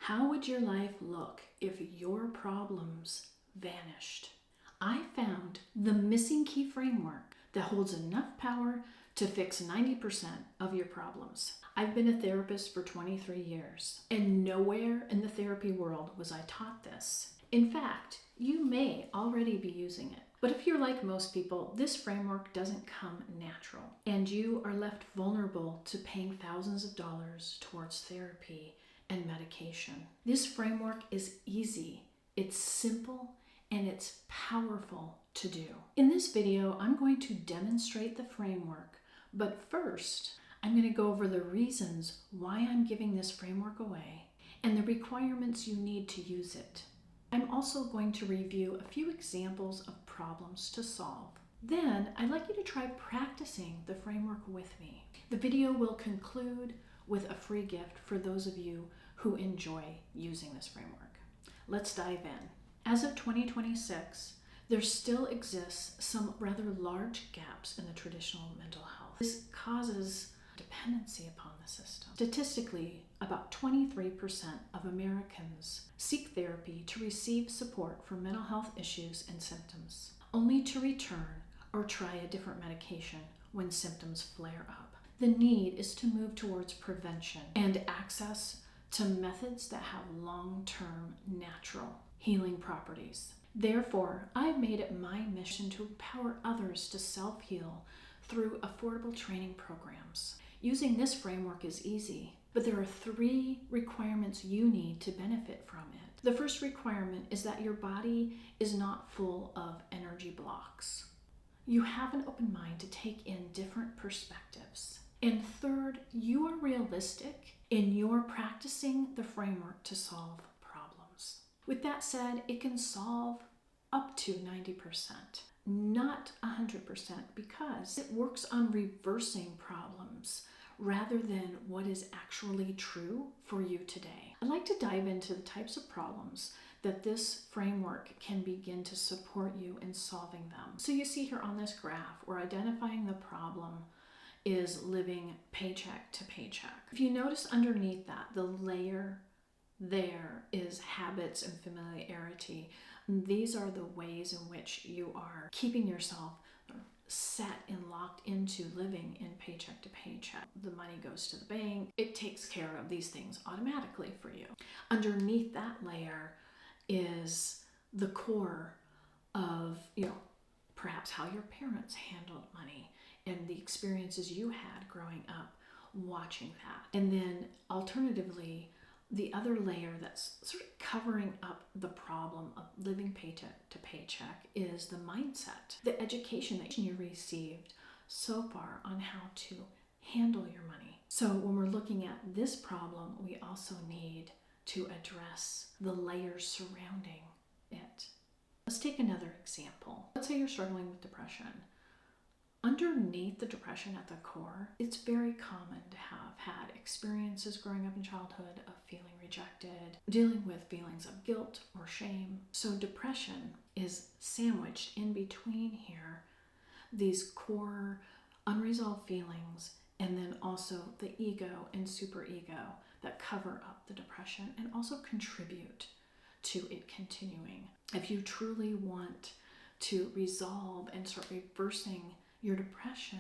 How would your life look if your problems vanished? I found the missing key framework that holds enough power to fix 90% of your problems. I've been a therapist for 23 years, and nowhere in the therapy world was I taught this. In fact, you may already be using it. But if you're like most people, this framework doesn't come natural, and you are left vulnerable to paying thousands of dollars towards therapy and medication. This framework is easy, it's simple, and it's powerful to do. In this video, I'm going to demonstrate the framework, but first, I'm going to go over the reasons why I'm giving this framework away and the requirements you need to use it. I'm also going to review a few examples of problems to solve. Then, I'd like you to try practicing the framework with me. The video will conclude with a free gift for those of you who enjoy using this framework. Let's dive in. As of 2026, there still exists some rather large gaps in the traditional mental health. This causes dependency upon the system. Statistically, about 23% of Americans seek therapy to receive support for mental health issues and symptoms, only to return or try a different medication when symptoms flare up. The need is to move towards prevention and access to methods that have long-term natural healing properties. Therefore, I've made it my mission to empower others to self-heal through affordable training programs. Using this framework is easy, but there are 3 requirements you need to benefit from it. The first requirement is that your body is not full of energy blocks. You have an open mind to take in different perspectives. And third, you are realistic in your practicing the framework to solve problems. With that said, it can solve up to 90%, not 100%, because it works on reversing problems rather than what is actually true for you today. I'd like to dive into the types of problems that this framework can begin to support you in solving them. So you see here on this graph, we're identifying the problem is living paycheck to paycheck. If you notice underneath that, the layer there is habits and familiarity. These are the ways in which you are keeping yourself set and locked into living in paycheck to paycheck. The money goes to the bank. It takes care of these things automatically for you. Underneath that layer is the core of, perhaps how your parents handled money and the experiences you had growing up watching that. And then alternatively, the other layer that's sort of covering up the problem of living paycheck to paycheck is the mindset, the education that you received so far on how to handle your money. So when we're looking at this problem, we also need to address the layers surrounding it. Let's take another example. Let's say you're struggling with depression. Underneath the depression at the core, it's very common to have had experiences growing up in childhood of feeling rejected, dealing with feelings of guilt or shame. So depression is sandwiched in between here, these core unresolved feelings, and then also the ego and superego that cover up the depression and also contribute to it continuing. If you truly want to resolve and start reversing your depression,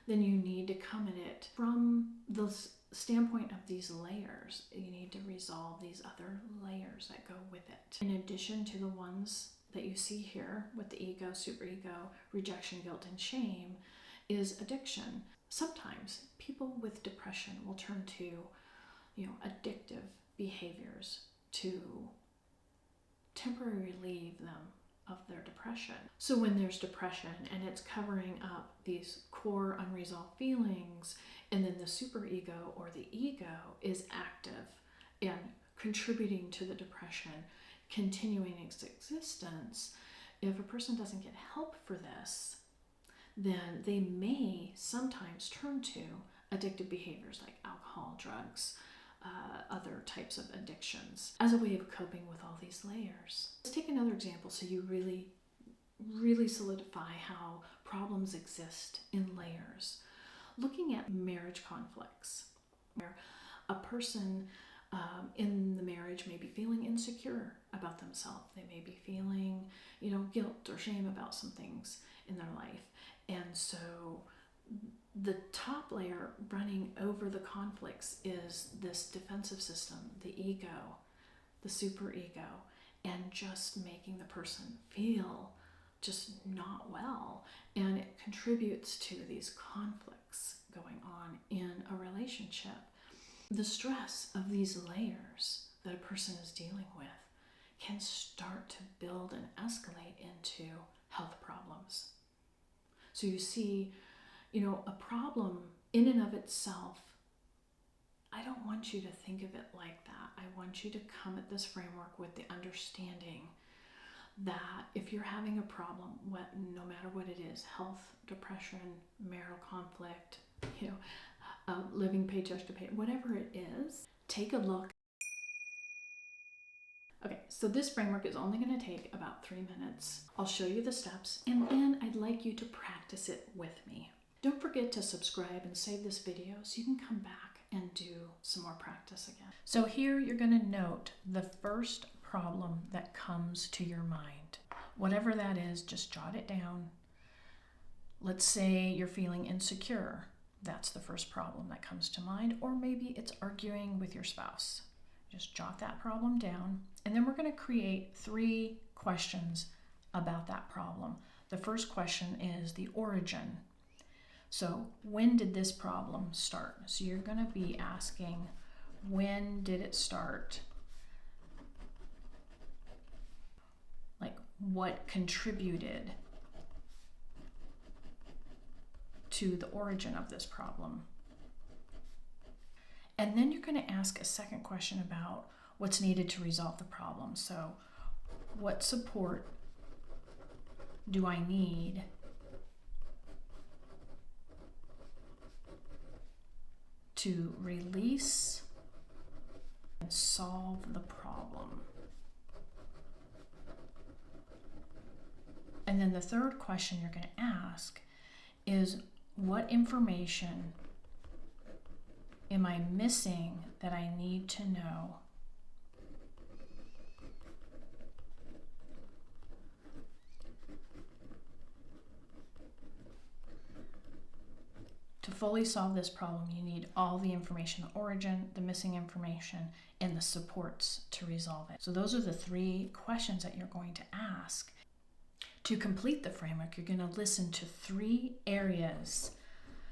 then you need to come at it from the standpoint of these layers. You need to resolve these other layers that go with it. In addition to the ones that you see here with the ego, superego, rejection, guilt, and shame, is addiction. Sometimes people with depression will turn to, addictive behaviors to temporarily relieve them of their depression. So when there's depression and it's covering up these core unresolved feelings, and then the superego or the ego is active and contributing to the depression, continuing its existence, if a person doesn't get help for this, then they may sometimes turn to addictive behaviors like alcohol, drugs, other types of addictions as a way of coping with all these layers. Let's take another example so you really solidify how problems exist in layers. Looking at marriage conflicts, where a person in the marriage may feeling insecure about themselves. They may be feeling, guilt or shame about some things in their life. And so the top layer running over the conflicts is this defensive system, the ego, the superego, and just making the person feel just not well. And it contributes to these conflicts going on in a relationship. The stress of these layers that a person is dealing with can start to build and escalate into health problems. So you see, a problem in and of itself, I don't want you to think of it like that. I want you to come at this framework with the understanding that if you're having a problem, no matter what it is, health, depression, marital conflict, living paycheck to pay, whatever it is, take a look. Okay, so this framework is only going to take about 3 minutes. I'll show you the steps, and then I'd like you to practice it with me. Don't forget to subscribe and save this video so you can come back and do some more practice again. So here you're going to note the first problem that comes to your mind. Whatever that is, just jot it down. Let's say you're feeling insecure. That's the first problem that comes to mind. Or maybe it's arguing with your spouse. Just jot that problem down. And then we're going to create 3 questions about that problem. The first question is the origin. So when did this problem start? So you're going to be asking, when did it start? Like, what contributed to the origin of this problem? And then you're going to ask a second question about what's needed to resolve the problem. So what support do I need to release and solve the problem? And then the third question you're going to ask is, what information am I missing that I need to know to fully solve this problem? You need all the information, the origin, the missing information, and the supports to resolve it. So those are the 3 questions that you're going to ask. To complete the framework, you're going to listen to 3 areas.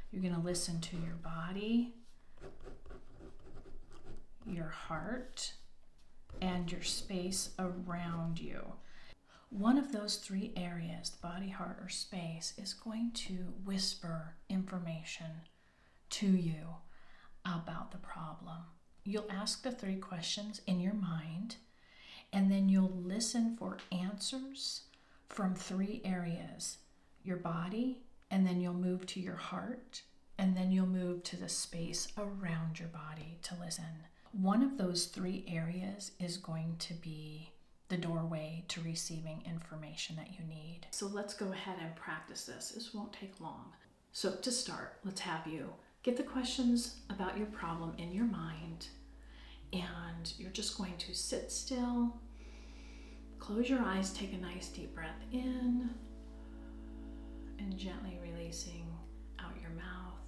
You're going to listen to your body, your heart, and your space around you. One of those 3 areas, the body, heart, or space, is going to whisper information to you about the problem. You'll ask the 3 questions in your mind, and then you'll listen for answers from 3 areas: your body, and then you'll move to your heart, and then you'll move to the space around your body to listen. One of those 3 areas is going to be the doorway to receiving information that you need. So let's go ahead and practice this. This won't take long. So to start, let's have you get the questions about your problem in your mind, and you're just going to sit still, close your eyes, take a nice deep breath in, and gently releasing out your mouth.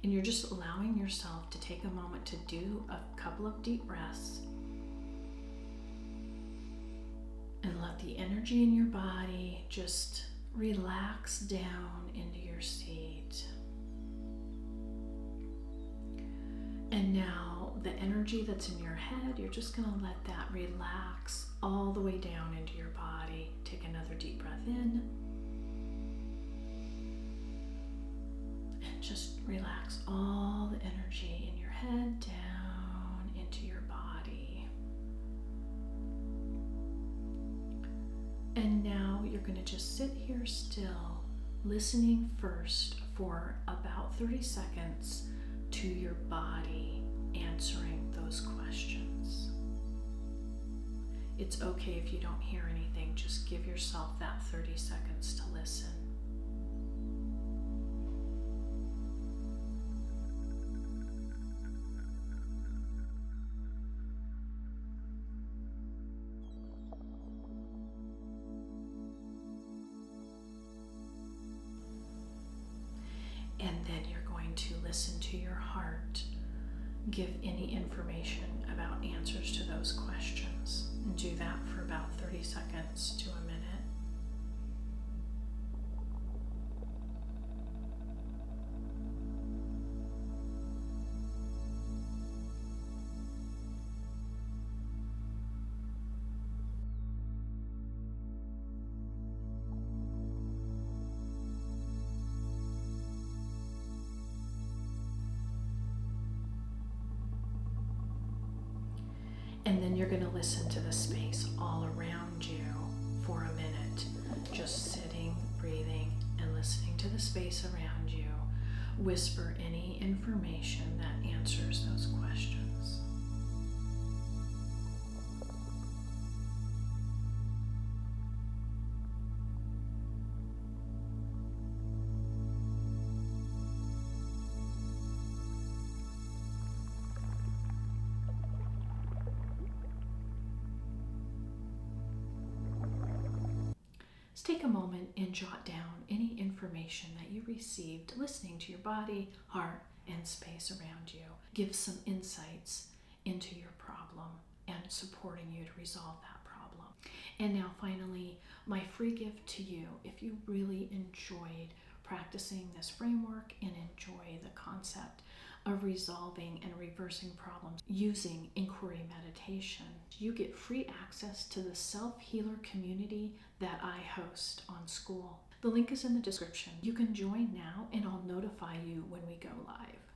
And you're just allowing yourself to take a moment to do a couple of deep breaths and let the energy in your body just relax down into your seat. And now the energy that's in your head, you're just going to let that relax all the way down into your body. Take another deep breath in. And just relax all the energy in your head down into your body. And now you're going to just sit here still, listening first for about 30 seconds to your body answering those questions. It's okay if you don't hear anything, just give yourself that 30 seconds to listen. listen to your heart give any information about answers to those questions. And do that for about 30 seconds to a minute. And then you're going to listen to the space all around you for a minute, just sitting, breathing, and listening to the space around you. Whisper any information that answers those questions. Just take a moment and jot down any information that you received listening to your body, heart, and space around you. Give some insights into your problem and supporting you to resolve that problem. And now finally, my free gift to you, if you really enjoyed practicing this framework and enjoy the concept of resolving and reversing problems using inquiry meditation, you get free access to the self-healer community that I host on School. The link is in the description. You can join now and I'll notify you when we go live.